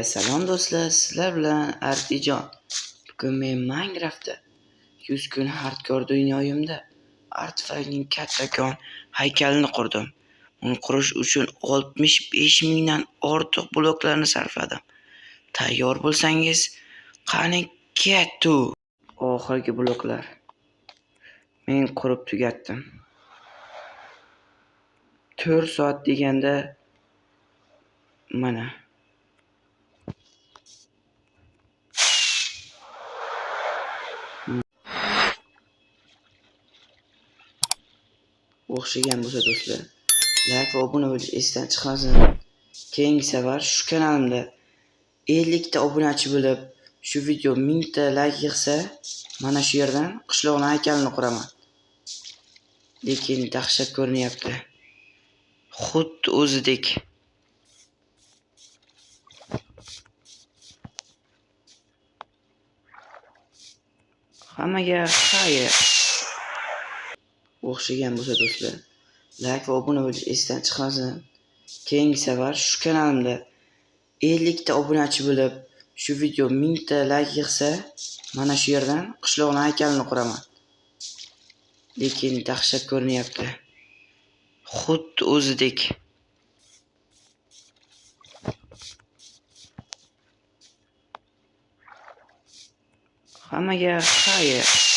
Salom do'stlar, sizlar bilan Artijon. Bugun men Minecraftda 100 kun hardcore dunyoyimda Artifactning kattakon haykalini qurdim. Uni qurish uchun 65 mingdan ortiq bloklarni sarfladim. Tayyor bo'lsangiz, qani kettu. Oxirgi bloklar. Men qurib tugatdim. 4 soat deganda mana o'xshagan bo'lsa do'stlar, like va obuna bo'lish esdan chiqmasin. Keyingi safar shu kanalimda 50 ta obunachi bo'lib, shu video 1000 ta like yig'sa, mana shu yerdan qishloqning haykalini quraman. Lekin dahshat ko'rinyapti. Xuddi o'zidek. Hammaga xayr. O'xshagan bo'lsa do'stlar, like va obuna bo'lish esdan chiqmasin. Keyingi safar shu kanalimda 50 ta obunachi bo'lib, shu video 1000 ta like yig'sa, mana shu yerdan qishloqning haykalini quraman. Lekin dahshat ko'rinyapti. Xuddi o'zidek. Hammaga xayr.